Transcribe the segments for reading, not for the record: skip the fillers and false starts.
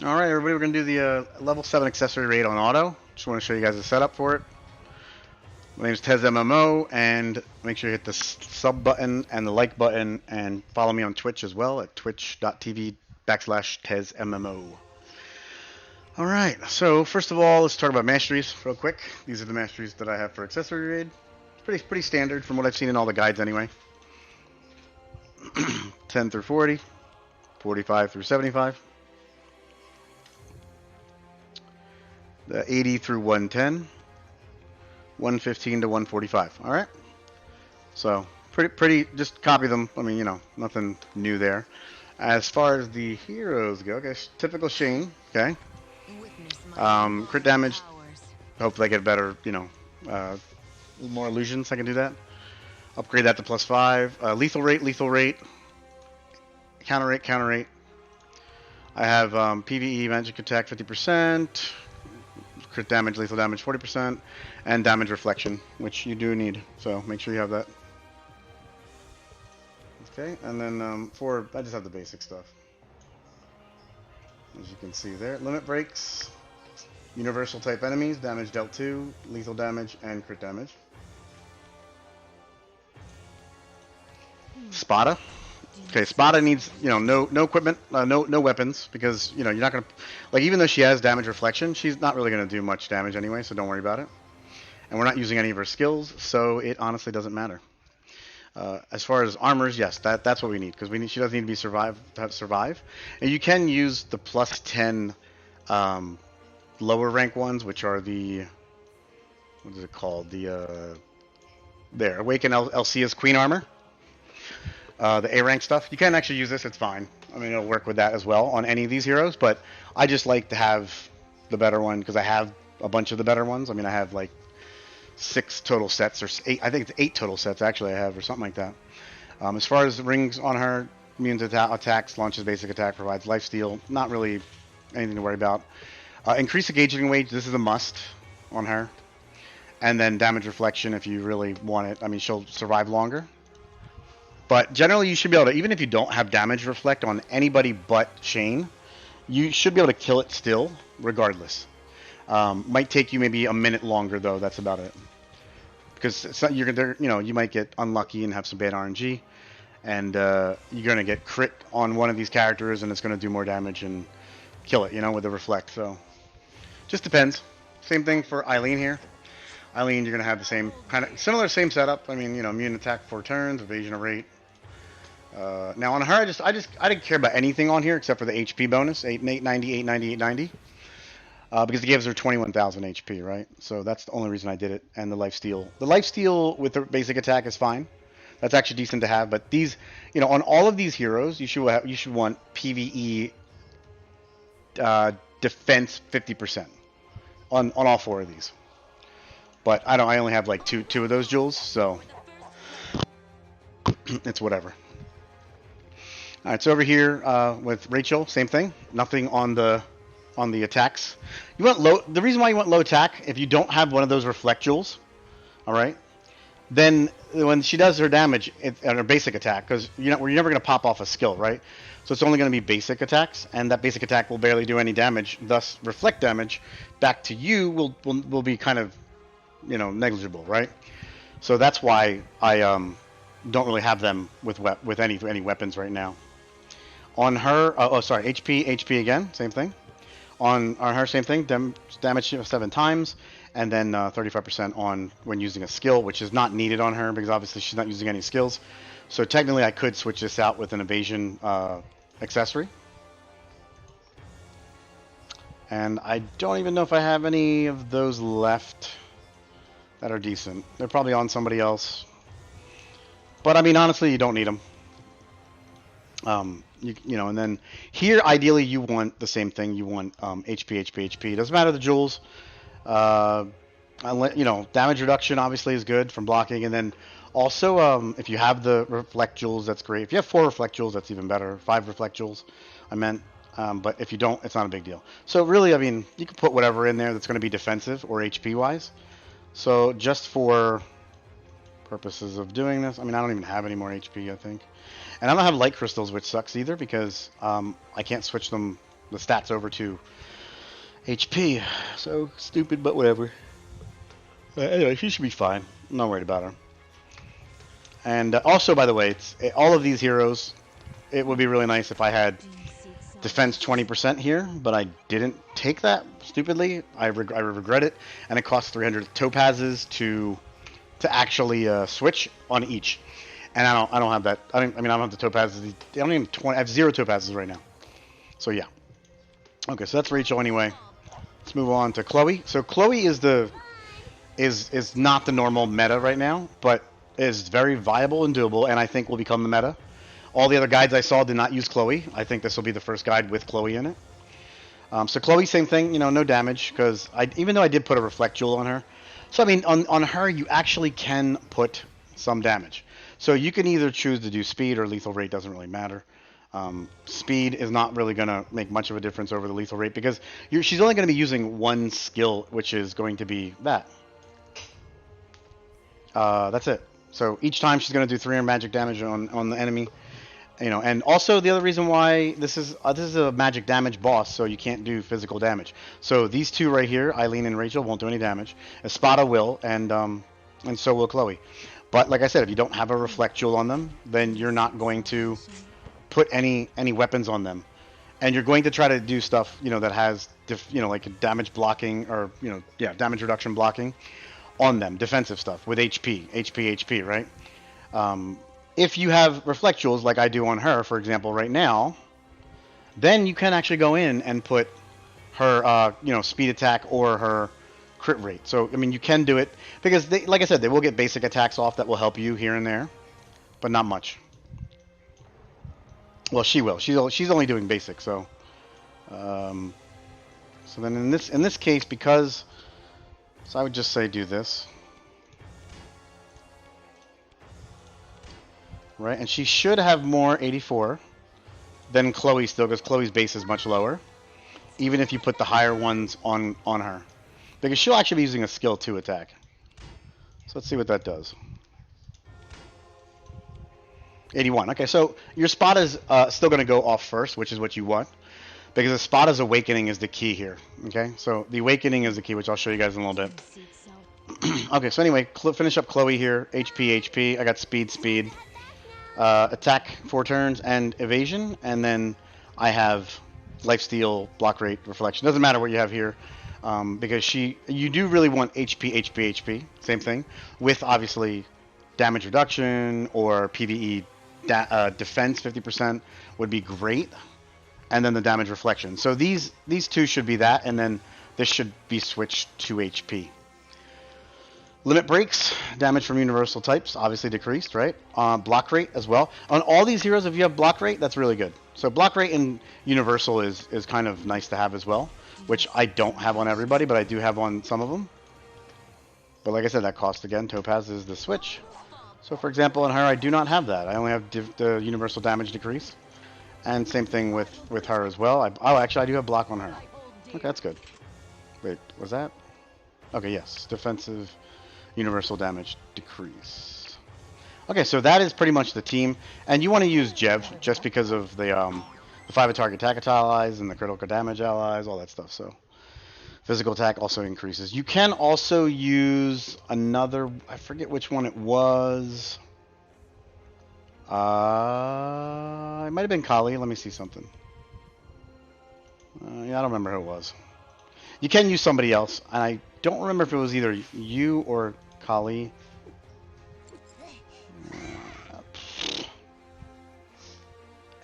All right, everybody, we're gonna do the level 7 accessory raid on auto. Just want to show you guys the setup for it. My name is Tez MMO, and make sure you hit the sub button and the like button, and follow me on Twitch as well at twitch.tv/Tez MMO. All right, so first of all, let's talk about masteries real quick. These are the masteries that I have for accessory raid. It's pretty standard from what I've seen in all the guides anyway. 10 through 40, 45 through 75. The 80 through 110, 115 to 145. All right. So pretty. Just copy them. I mean, nothing new there. As far as the heroes go, okay, typical Shane. Okay. Crit damage. Hopefully, I get better. More illusions. I can do that. Upgrade that to +5. Lethal rate. Counter rate. I have PVE magic attack 50%. Crit damage, lethal damage 40%, and damage reflection, which you do need, so make sure you have that. Okay, and then I just have the basic stuff. As you can see there, limit breaks, universal type enemies, damage dealt 2, lethal damage, and crit damage. Spada. Okay, Spada needs, no equipment, no weapons, because, you're not going to, like, even though she has damage reflection, she's not really going to do much damage anyway, so don't worry about it. And we're not using any of her skills, so it honestly doesn't matter. As far as armors, yes, that's what we need, because she doesn't need to be survive. And you can use the +10 lower rank ones, which are the, what is it called? There, Awaken Elsia's Queen Armor. The A rank stuff. You can actually use this, it's fine. I mean, it'll work with that as well on any of these heroes, but I just like to have the better one because I have a bunch of the better ones. I mean, I have like 6 total sets, or 8, I think it's 8 total sets actually I have, or something like that. As far as the rings on her, immune to attacks, launches basic attack, provides lifesteal. Not really anything to worry about. Increase engaging wage, this is a must on her. And then damage reflection if you really want it. I mean, she'll survive longer. But generally, you should be able to, even if you don't have damage reflect on anybody but Shane, you should be able to kill it still, regardless. Might take you maybe a minute longer, though. That's about it. Because you might get unlucky and have some bad RNG, and you're gonna get crit on one of these characters, and it's gonna do more damage and kill it, with the reflect. So, just depends. Same thing for Eileen here. Eileen, you're gonna have the same similar setup. I mean, immune attack 4 turns, evasion rate. Now on her, I didn't care about anything on here except for the HP bonus, 890, 890, 890, because it gives her 21,000 HP, right? So that's the only reason I did it, and the lifesteal. The lifesteal with the basic attack is fine. That's actually decent to have. But these, on all of these heroes, you should want PVE defense 50% on all 4 of these. But I only have like two of those jewels, so it's whatever. All right, so over here with Rachel, same thing. Nothing on the attacks. You want low. The reason why you want low attack, if you don't have one of those reflect jewels, all right, then when she does her damage and her basic attack, because you're never going to pop off a skill, right? So it's only going to be basic attacks, and that basic attack will barely do any damage. Thus, reflect damage back to you will be kind of negligible, right? So that's why I don't really have them with any weapons right now. On her, HP again, same thing. On her, same thing, damage 7 times, and then 35% on when using a skill, which is not needed on her because obviously she's not using any skills. So technically, I could switch this out with an evasion accessory. And I don't even know if I have any of those left that are decent. They're probably on somebody else. But I mean, honestly, you don't need them. And then here, ideally, you want the same thing. You want HP. It doesn't matter the jewels. Damage reduction obviously is good from blocking. And then also, if you have the reflect jewels, that's great. If you have 4 reflect jewels, that's even better. 5 reflect jewels, I meant. But if you don't, it's not a big deal. So really, I mean, you can put whatever in there that's going to be defensive or HP-wise. So just for purposes of doing this, I mean, I don't even have any more HP, I think. And I don't have light crystals, which sucks either because I can't switch them the stats over to HP. So stupid, but whatever. Anyway, she should be fine. I'm not worried about her. And also, by the way, all of these heroes. It would be really nice if I had defense 20% here, but I didn't take that stupidly. I regret it, and it costs 300 topazes to actually switch on each. And I don't have that. I don't have the topazes. I don't even 20. I have 0 topazes right now. So yeah. Okay, so that's Rachel anyway. Let's move on to Chloe. So Chloe is not the normal meta right now, but is very viable and doable, and I think will become the meta. All the other guides I saw did not use Chloe. I think this will be the first guide with Chloe in it. So Chloe, same thing, no damage, because even though I did put a Reflect Jewel on her. So, I mean, on her, you actually can put some damage. So you can either choose to do speed or lethal rate, doesn't really matter. Speed is not really going to make much of a difference over the lethal rate, because she's only going to be using one skill, which is going to be that. That's it. So each time she's going to do 300 magic damage on the enemy. And also the other reason why this is a magic damage boss, so you can't do physical damage. So these two right here, Eileen and Rachel, won't do any damage. Espada will, and so will Chloe. But like I said, if you don't have a Reflect Jewel on them, then you're not going to put any weapons on them, and you're going to try to do stuff that has like damage blocking or damage reduction blocking on them, defensive stuff with HP, right? If you have Reflect Jewels like I do on her, for example, right now, then you can actually go in and put her, speed attack or her crit rate. So, I mean, you can do it because, like I said, they will get basic attacks off that will help you here and there, but not much. Well, she will. She's only doing basic, so. So then in this case, so I would just say do this. Right, and she should have more 84 than Chloe still, because Chloe's base is much lower, even if you put the higher ones on her, because she'll actually be using a skill 2 attack. So let's see what that does. 81. Okay, so your spot is still going to go off first, which is what you want, because the Spada's Awakening is the key here. Okay, so the Awakening is the key, which I'll show you guys in a little bit. Okay, so anyway, finish up Chloe here. HP. I got speed. Attack 4 turns and evasion, and then I have lifesteal, block rate, reflection. Doesn't matter what you have here, because you do really want HP. Same thing with obviously damage reduction or PVE defense 50% would be great, and then the damage reflection. So these two should be that, and then this should be switched to HP. Limit breaks, damage from universal types, obviously decreased, right? Block rate as well. On all these heroes, if you have block rate, that's really good. So block rate in universal is kind of nice to have as well, which I don't have on everybody, but I do have on some of them. But like I said, that cost again. Topaz is the switch. So for example, on her, I do not have that. I only have the universal damage decrease. And same thing with her as well. Actually, I do have block on her. Okay, that's good. Wait, was that? Okay, yes. Defensive... universal damage decrease. Okay, so that is pretty much the team, and you want to use Jev just because of the 5 target attack allies and the critical damage allies, all that stuff. So physical attack also increases. You can also use another. I forget which one it was. It might have been Kali. Let me see something. Yeah, I don't remember who it was. You can use somebody else, and I don't remember if it was either you or Kali.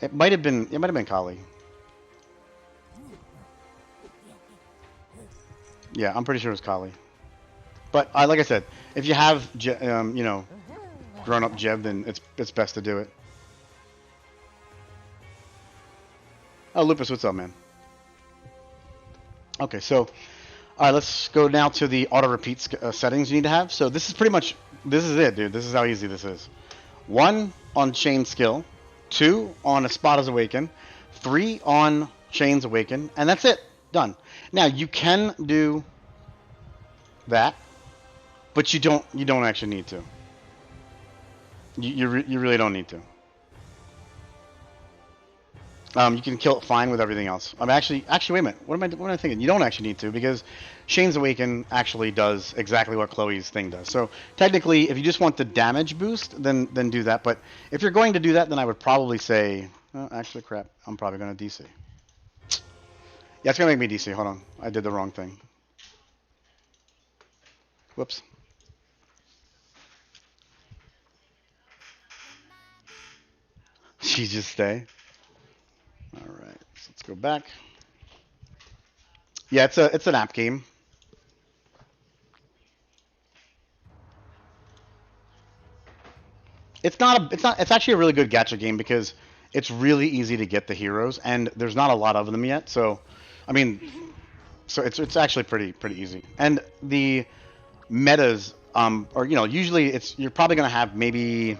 It might have been Kali. Yeah, I'm pretty sure it was Kali. But like I said, if you have grown up Jeb, then it's best to do it. Oh, Lupus, what's up, man? Okay, so all right, let's go now to the auto repeat settings you need to have. So this is it, dude. This is how easy this is. 1 on Chain Skill, 2 on Espada's Awaken, 3 on Chain's Awaken, and that's it. Done. Now you can do that, but you don't actually need to. You really don't need to. You can kill it fine with everything else. I'm actually, wait a minute. What am I thinking? You don't actually need to because Shane's Awaken actually does exactly what Chloe's thing does. So technically, if you just want the damage boost, then do that. But if you're going to do that, then I would probably say, oh, actually, crap. I'm probably going to DC. Yeah, it's going to make me DC. Hold on. I did the wrong thing. Whoops. She just stay. All right. So let's go back. Yeah, it's an app game. It's actually a really good gacha game because it's really easy to get the heroes and there's not a lot of them yet. So, I mean, so it's actually pretty easy. And the metas or usually it's you're probably going to have maybe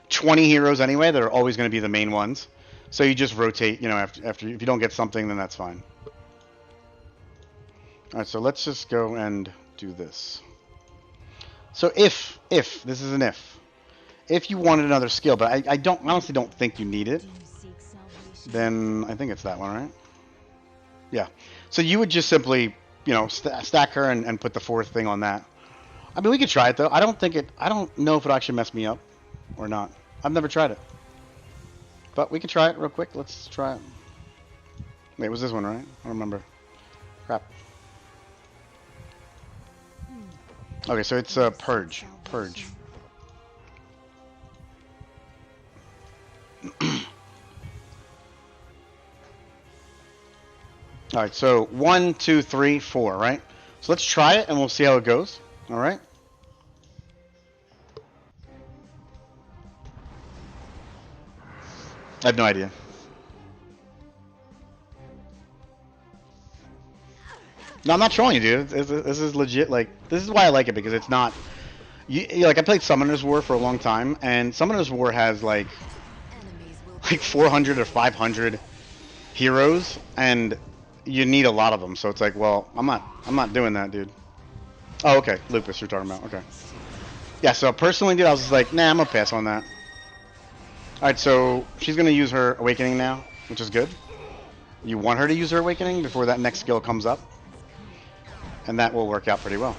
20 heroes anyway that are always going to be the main ones. So you just rotate, after if you don't get something then that's fine. All right, so let's just go and do this. So if this is an if you wanted another skill, but I honestly don't think you need it, then I think it's that one, right? Yeah. So you would just simply, stack her and put the fourth thing on that. I mean, we could try it though. I don't know if it actually messed me up or not. I've never tried it. But we could try it real quick. Let's try it. Wait, it was this one, right? I don't remember. Crap. Okay, so it's Purge. Purge. All right, so 1, 2, 3, 4, right? So let's try it and we'll see how it goes. All right. I have no idea. No, I'm not trolling you, dude. This is legit. Like, this is why I like it because it's not. Like, I played Summoner's War for a long time, and Summoner's War has like 400 or 500 heroes, and you need a lot of them. So it's like, well, I'm not doing that, dude. Oh, okay, Lupus, you're talking about. Okay. Yeah. So personally, dude, I was just like, nah, I'm gonna pass on that. All right, so she's gonna use her Awakening now, which is good. You want her to use her Awakening before that next skill comes up. And that will work out pretty well.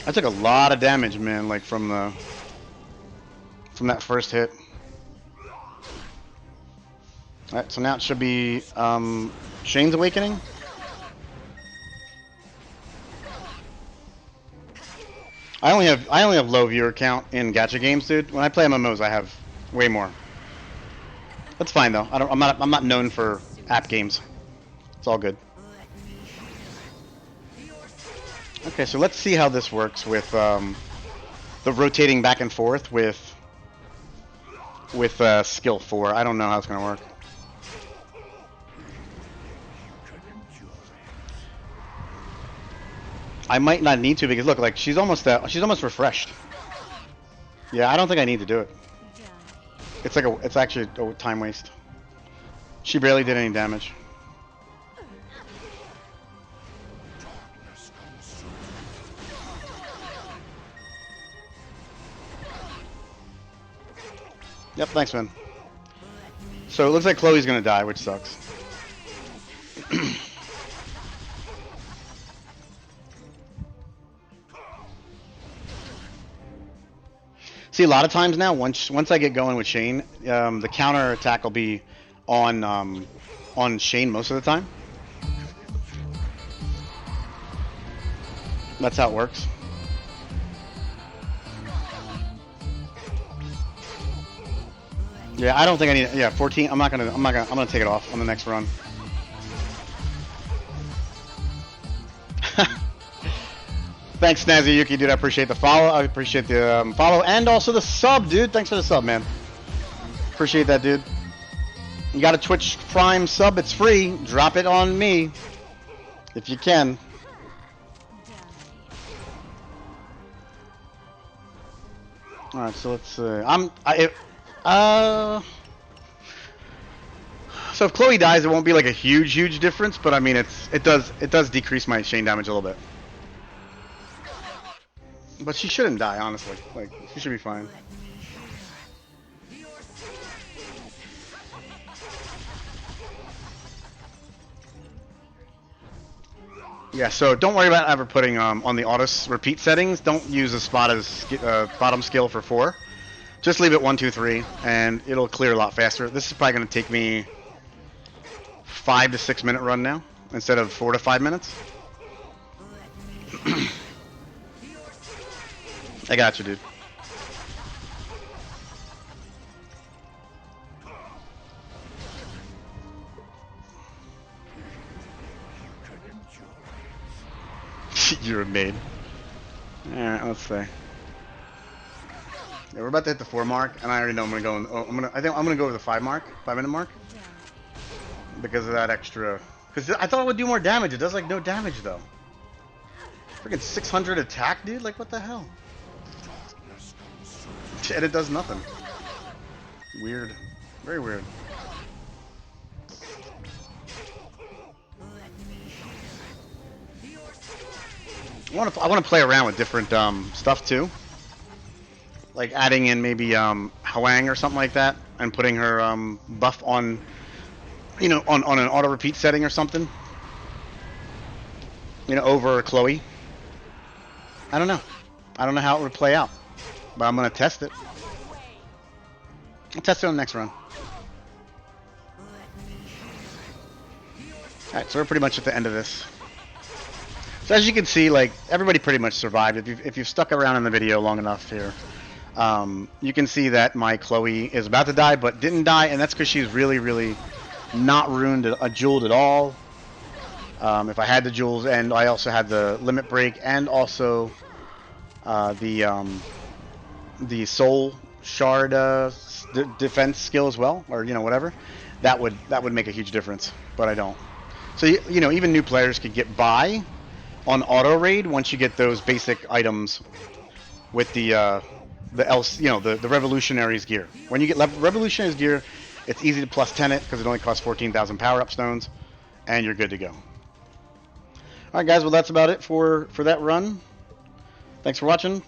I took a lot of damage, man, like from that first hit. Alright, so now it should be Shane's Awakening. I only have low viewer count in gacha games, dude. When I play MMOs, I have way more. That's fine though. I'm not known for app games. It's all good. Okay, so let's see how this works with the rotating back and forth with skill 4. I don't know how it's gonna work. I might not need to because look, like she's almost refreshed. Yeah, I don't think I need to do it. It's actually a time waste. She barely did any damage. Yep, thanks, man. So it looks like Chloe's gonna die, which sucks. See, a lot of times now, once I get going with Shane, the counter attack will be on Shane most of the time. That's how it works. Yeah, I don't think I need. Yeah, 14. I'm gonna take it off on the next run. Thanks, Snazzy Yuki, dude. I appreciate the follow. I appreciate the follow and also the sub, dude. Thanks for the sub, man. Appreciate that, dude. You got a Twitch Prime sub? It's free. Drop it on me if you can. All right, so let's. Uh, so if Chloe dies, it won't be like a huge difference, but I mean, it does decrease my chain damage a little bit. But she shouldn't die, honestly. Like, she should be fine. Yeah, so don't worry about ever putting on the auto repeat settings. Don't use a spot as bottom skill for 4. Just leave it 1, 2, 3, and it'll clear a lot faster. This is probably going to take me 5 to 6 minute run now instead of 4 to 5 minutes. I got you, dude. You're a maid. Alright, let's see. Yeah, we're about to hit the 4 mark, and I already know I'm gonna go. I think I'm gonna go over the 5 mark, 5 minute mark, because of that extra. Because I thought it would do more damage. It does like no damage though. Freaking 600 attack, dude. Like what the hell? And it does nothing. Weird. Very weird. I want to play around with different stuff too, like adding in maybe Hwang or something like that, and putting her buff on, on an auto repeat setting or something, over Chloe. I don't know. I don't know how it would play out, but I'm gonna test it. I'll test it on the next run. All right, so we're pretty much at the end of this. So as you can see, like, everybody pretty much survived. If you've stuck around in the video long enough here, you can see that my Chloe is about to die, but didn't die, and that's because she's really not ruined a jeweled at all. If I had the jewels, and I also had the limit break, and also the soul shard defense skill as well, or whatever, that would make a huge difference. But I don't. So even new players could get by on auto raid once you get those basic items with the revolutionaries gear. When you get revolutionaries gear, it's easy to plus 10 it because it only costs 14,000 power-up stones, and you're good to go. All right, guys. Well, that's about it for that run. Thanks for watching.